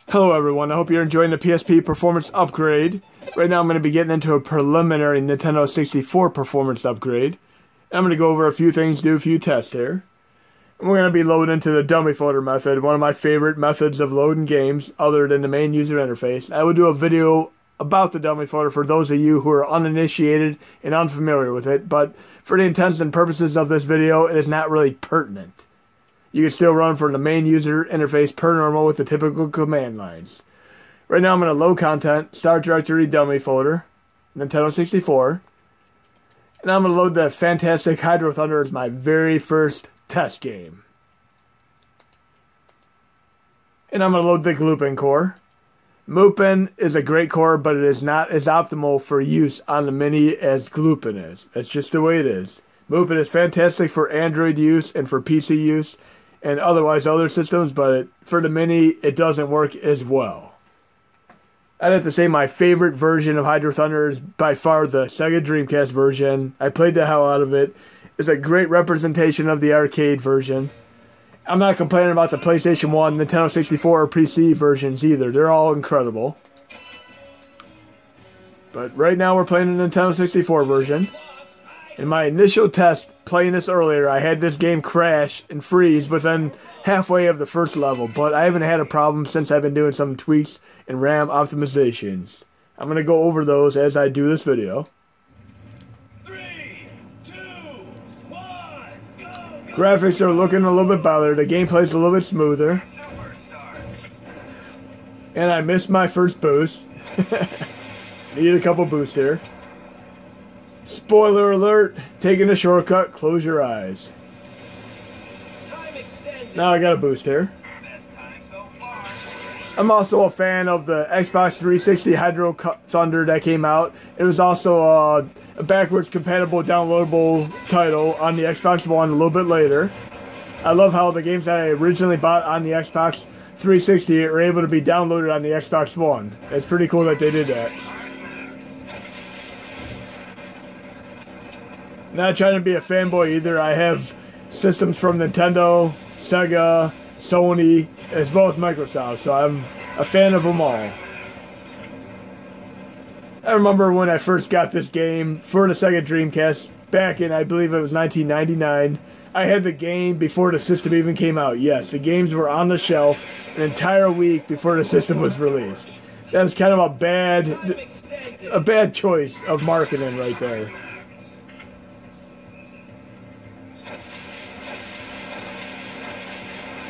Hello everyone, I hope you're enjoying the PSP performance upgrade. Right now I'm going to be getting into a preliminary Nintendo 64 performance upgrade. I'm going to go over a few things, do a few tests here. And we're going to be loading into the dummy folder method, one of my favorite methods of loading games other than the main user interface. I will do a video about the dummy folder for those of you who are uninitiated and unfamiliar with it, but for the intents and purposes of this video, it is not really pertinent. You can still run from the main user interface per normal with the typical command lines. Right now I'm going to load content, start directory dummy folder, Nintendo 64. And I'm going to load the fantastic Hydro Thunder as my very first test game. And I'm going to load the Gloopin core. Moopin is a great core, but it is not as optimal for use on the Mini as Gloopin is. That's just the way it is. Moopin is fantastic for Android use and for PC use and otherwise other systems, but for the Mini, it doesn't work as well. I'd have to say my favorite version of Hydro Thunder is by far the Sega Dreamcast version. I played the hell out of it. It's a great representation of the arcade version. I'm not complaining about the PlayStation 1, Nintendo 64, or PC versions either. They're all incredible. But right now we're playing the Nintendo 64 version. In my initial test, playing this earlier, I had this game crash and freeze within halfway of the first level, but I haven't had a problem since I've been doing some tweaks and RAM optimizations. I'm going to go over those as I do this video. 3, 2, 1, go! Graphics are looking a little bit better, the gameplay's a little bit smoother. And I missed my first boost. Need a couple boosts here. Spoiler alert, taking a shortcut, close your eyes. Now I got a boost here. I'm also a fan of the Xbox 360 Hydro Thunder that came out. It was also a backwards compatible downloadable title on the Xbox One a little bit later. I love how the games that I originally bought on the Xbox 360 are able to be downloaded on the Xbox One. It's pretty cool that they did that. Not trying to be a fanboy either. I have systems from Nintendo, Sega, Sony, as well as Microsoft, so I'm a fan of them all. I remember when I first got this game for the Sega Dreamcast back in, I believe it was 1999. I had the game before the system even came out. Yes, the games were on the shelf an entire week before the system was released. That was kind of a bad choice of marketing right there.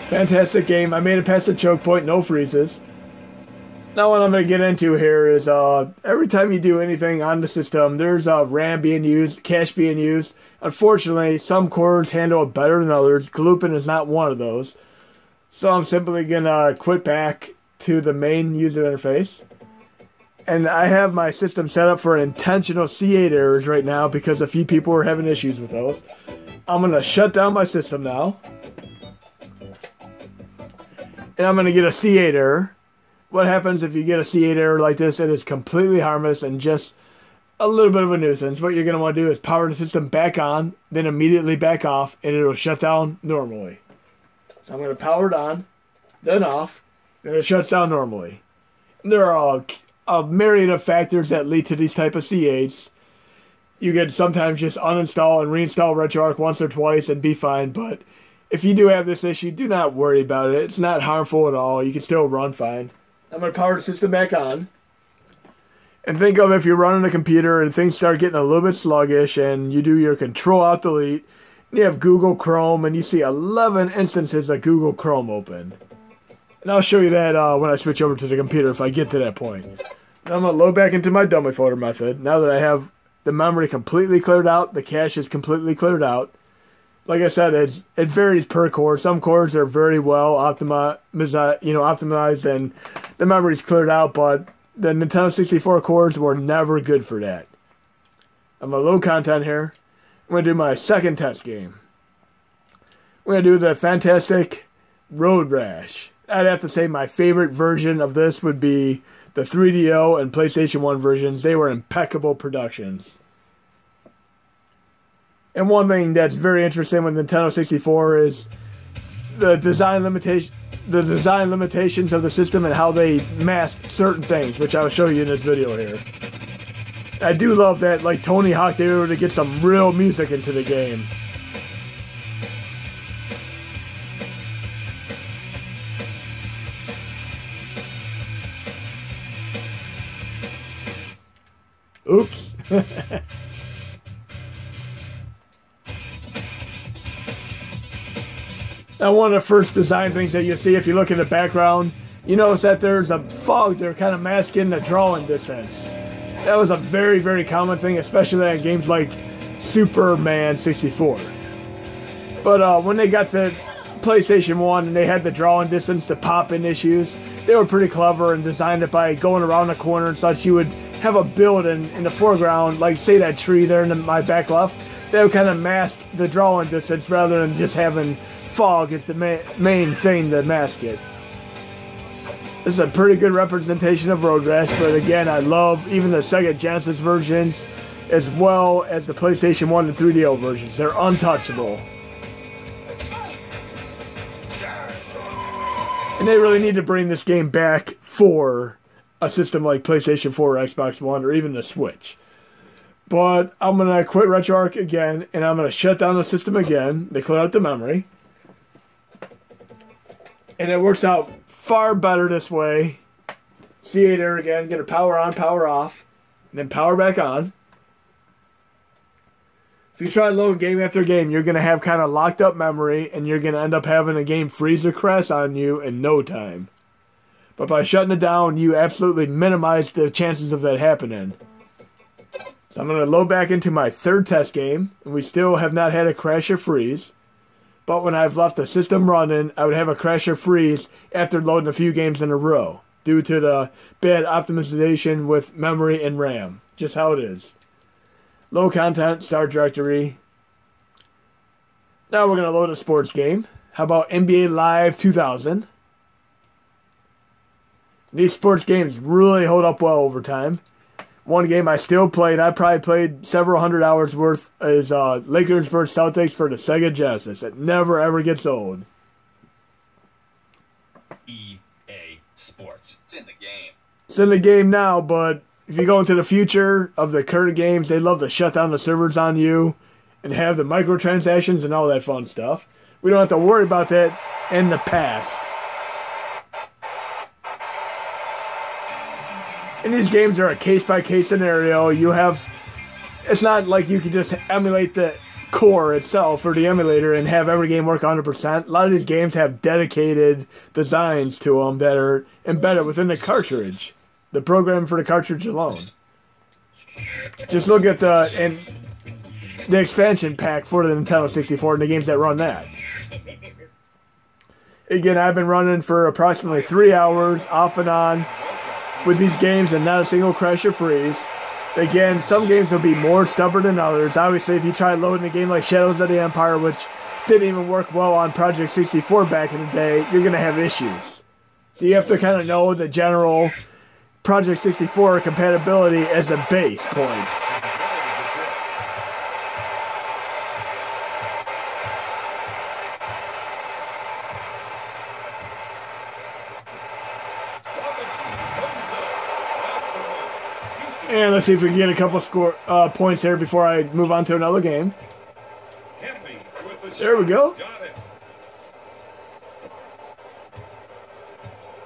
Fantastic game. I made it past the choke point, no freezes. Now what I'm going to get into here is every time you do anything on the system, there's RAM being used, cache being used. Unfortunately, some cores handle it better than others. Gloopin is not one of those. So I'm simply going to quit back to the main user interface. And I have my system set up for intentional C8 errors right now because a few people are having issues with those. I'm going to shut down my system now. And I'm going to get a C8 error. What happens if you get a C8 error like this? It is completely harmless and just a little bit of a nuisance. What you're going to want to do is power the system back on, then immediately back off, and it'll shut down normally. So I'm going to power it on, then off, then it shuts down normally. And there are a myriad of factors that lead to these type of C8s. You can sometimes just uninstall and reinstall RetroArch once or twice and be fine, but if you do have this issue, do not worry about it. It's not harmful at all. You can still run fine. I'm going to power the system back on. And think of if you're running a computer and things start getting a little bit sluggish and you do your Control-Alt-Delete, and you have Google Chrome and you see 11 instances of Google Chrome open. And I'll show you that when I switch over to the computer if I get to that point. And I'm going to load back into my dummy folder method. Now that I have the memory completely cleared out, the cache is completely cleared out. Like I said, it varies per core. Some cores are very well optimized, and the memory's cleared out, but the Nintendo 64 cores were never good for that. I'm going to load content here. I'm going to do my second test game. We're going to do the fantastic Road Rash. I'd have to say my favorite version of this would be the 3DO and PlayStation 1 versions. They were impeccable productions. And one thing that's very interesting with Nintendo 64 is the design limitations of the system and how they mask certain things, which I'll show you in this video here. I do love that, like Tony Hawk, they were able to get some real music into the game. Oops. Now, one of the first design things that you see if you look in the background, you notice that there's a fog there kind of masking the drawing distance. That was a very, very common thing, especially in games like Superman 64. But when they got the PlayStation 1 and they had the drawing distance, the pop-in issues, they were pretty clever and designed it by going around the corner and such. You would have a building in the foreground, like say that tree there in my back left, that would kind of mask the drawing distance rather than just having fog as the main thing to mask it. This is a pretty good representation of Road Rash, but again, I love even the Sega Genesis versions as well as the PlayStation 1 and 3DO versions. They're untouchable. And they really need to bring this game back for a system like PlayStation 4 or Xbox One or even the Switch. But I'm going to quit RetroArch again, and I'm going to shut down the system again. They clear out the memory. And it works out far better this way. C8 error again, going to power on, power off, and then power back on. If you try loading game after game, you're going to have kind of locked up memory, and you're going to end up having a game freeze or crash on you in no time. But by shutting it down, you absolutely minimize the chances of that happening. So I'm going to load back into my third test game, and we still have not had a crash or freeze. But when I've left the system running, I would have a crash or freeze after loading a few games in a row, due to the bad optimization with memory and RAM. Just how it is. Low content, start directory. Now we're going to load a sports game. How about NBA Live 2000? These sports games really hold up well over time. One game I still played, I probably played several hundred hours worth, is Lakers vs. Celtics for the Sega Genesis. It never ever gets old. EA Sports. It's in the game. It's in the game now, but if you go into the future of the current games, they love to shut down the servers on you and have the microtransactions and all that fun stuff. We don't have to worry about that in the past. And these games are a case-by-case scenario. It's not like you can just emulate the core itself or the emulator and have every game work 100%. A lot of these games have dedicated designs to them that are embedded within the cartridge. The program for the cartridge alone. Just look at the expansion pack for the Nintendo 64 and the games that run that. Again, I've been running for approximately 3 hours off and on with these games and not a single crash or freeze. Again, some games will be more stubborn than others. Obviously, if you try loading a game like Shadows of the Empire, which didn't even work well on Project 64 back in the day, you're going to have issues. So you have to kind of know the general Project 64 compatibility as a base point. And let's see if we can get a couple points here before I move on to another game. There we go.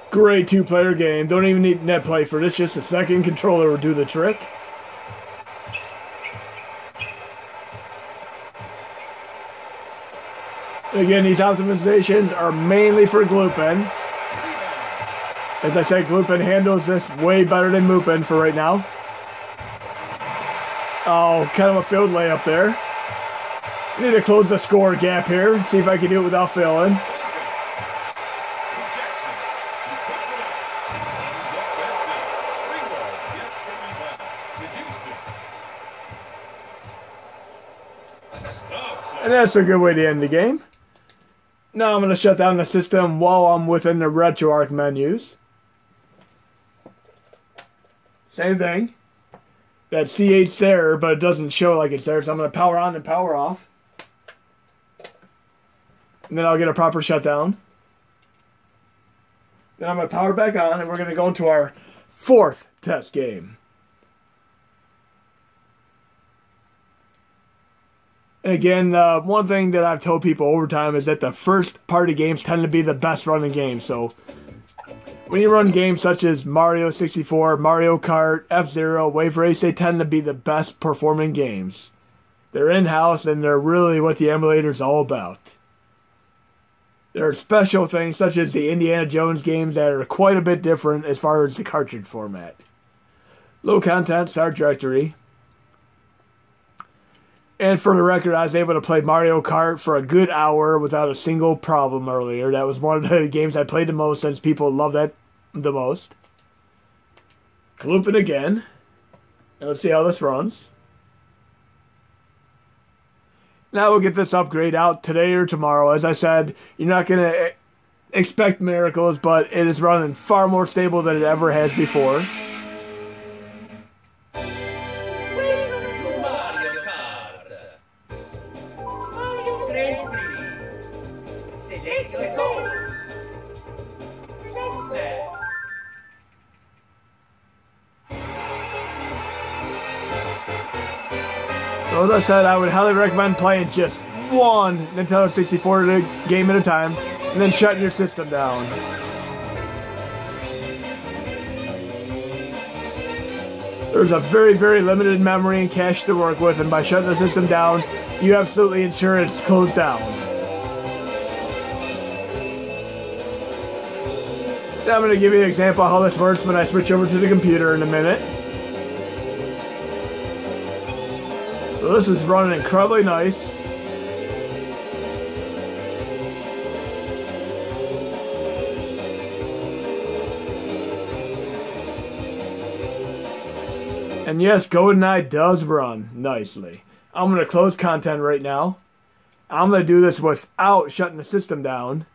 Great two-player game. Don't even need net play for this. Just a second controller will do the trick. Again, these optimizations are mainly for Gloopin. As I said, Gloopin handles this way better than Moopin for right now. Oh, kind of a failed layup there. Need to close the score gap here. See if I can do it without failing. And that's a good way to end the game. Now I'm going to shut down the system while I'm within the RetroArch menus. Same thing. That C8's there, but it doesn't show like it's there, so I'm going to power on and power off. And then I'll get a proper shutdown. Then I'm going to power back on, and we're going to go into our fourth test game. And again, one thing that I've told people over time is that the first party games tend to be the best running games. So when you run games such as Mario 64, Mario Kart, F-Zero, Wave Race, they tend to be the best performing games. They're in-house, and they're really what the emulator's all about. There are special things such as the Indiana Jones games that are quite a bit different as far as the cartridge format. Low content, start directory. And for the record, I was able to play Mario Kart for a good hour without a single problem earlier. That was one of the games I played the most since people love that the most. Loop it again. And let's see how this runs. Now we'll get this upgrade out today or tomorrow. As I said, you're not going to expect miracles, but it is running far more stable than it ever has before. So as I said, I would highly recommend playing just one Nintendo 64 game at a time, and then shutting your system down. There's a very, very limited memory and cache to work with, and by shutting the system down, you absolutely ensure it's closed down. Now I'm going to give you an example of how this works when I switch over to the computer in a minute. So this is running incredibly nice. And yes, GoldenEye does run nicely. I'm going to close content right now. I'm going to do this without shutting the system down.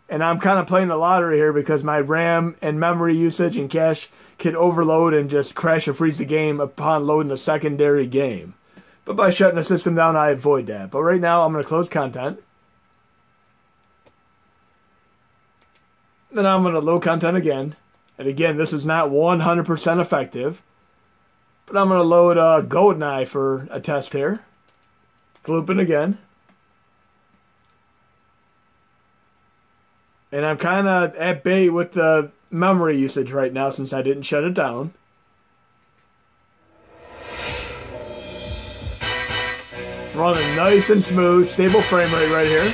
And I'm kind of playing the lottery here because my RAM and memory usage and cache can overload and just crash or freeze the game upon loading a secondary game. But by shutting the system down, I avoid that. But right now, I'm going to close content. Then I'm going to load content again. And again, this is not 100% effective. But I'm going to load GoldenEye for a test here. Looping again. And I'm kind of at bay with the memory usage right now since I didn't shut it down. Running nice and smooth, stable frame rate right here.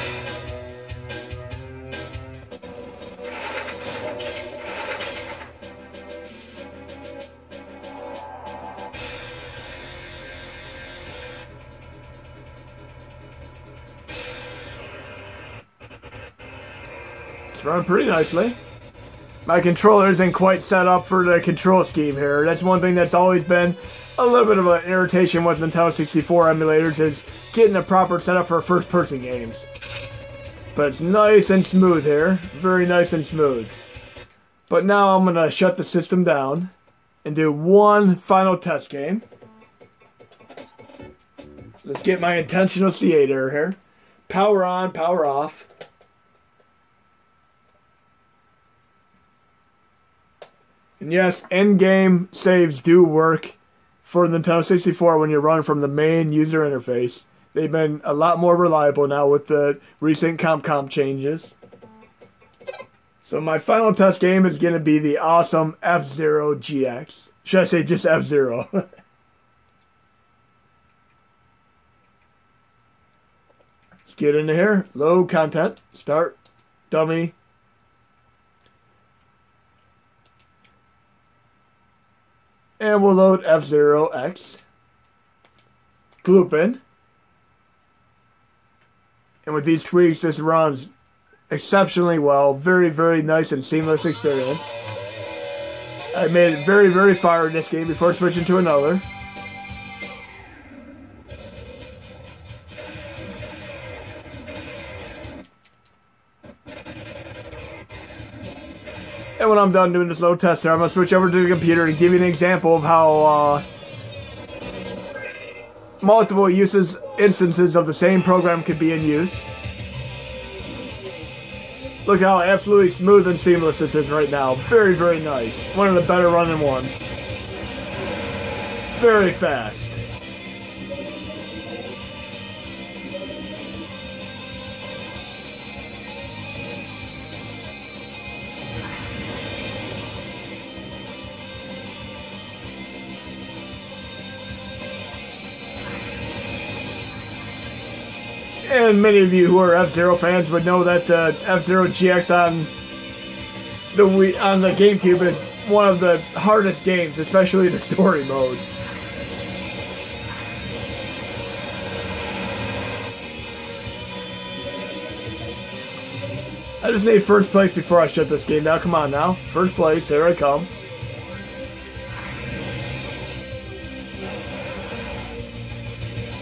It's running pretty nicely. My controller isn't quite set up for the control scheme here. That's one thing that's always been a little bit of an irritation with Nintendo 64 emulators is getting a proper setup for first-person games. But it's nice and smooth here. Very nice and smooth. But now I'm going to shut the system down and do one final test game. Let's get my intentional theater here. Power on, power off. And yes, in-game saves do work for Nintendo 64 when you're running from the main user interface. They've been a lot more reliable now with the recent comp changes. So my final test game is going to be the awesome F-Zero GX. Should I say just F-Zero? Let's get into here. Load content. Start. Dummy. And we'll load F-Zero X. Loop in. And with these tweaks, this runs exceptionally well. Very, very nice and seamless experience. I made it very, very far in this game before switching to another. And when I'm done doing this load tester, I'm going to switch over to the computer and give you an example of how multiple instances of the same program could be in use. Look how absolutely smooth and seamless this is right now. Very, very nice. One of the better running ones. Very fast. And many of you who are F-Zero fans would know that F-Zero GX on the GameCube is one of the hardest games, especially the story mode. I just need first place before I shut this game down. Come on now. First place. Here I come.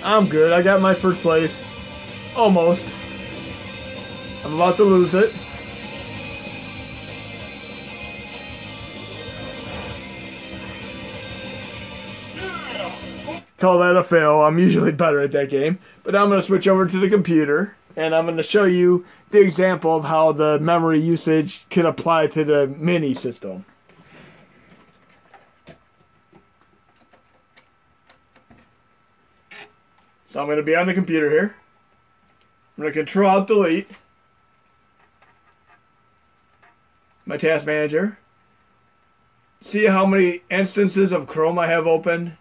I'm good. I got my first place. Almost. I'm about to lose it. Call that a fail. I'm usually better at that game. But now I'm going to switch over to the computer. And I'm going to show you the example of how the memory usage can apply to the mini system. So I'm going to be on the computer here. I'm going to Control-Alt-Delete my task manager. See how many instances of Chrome I have open?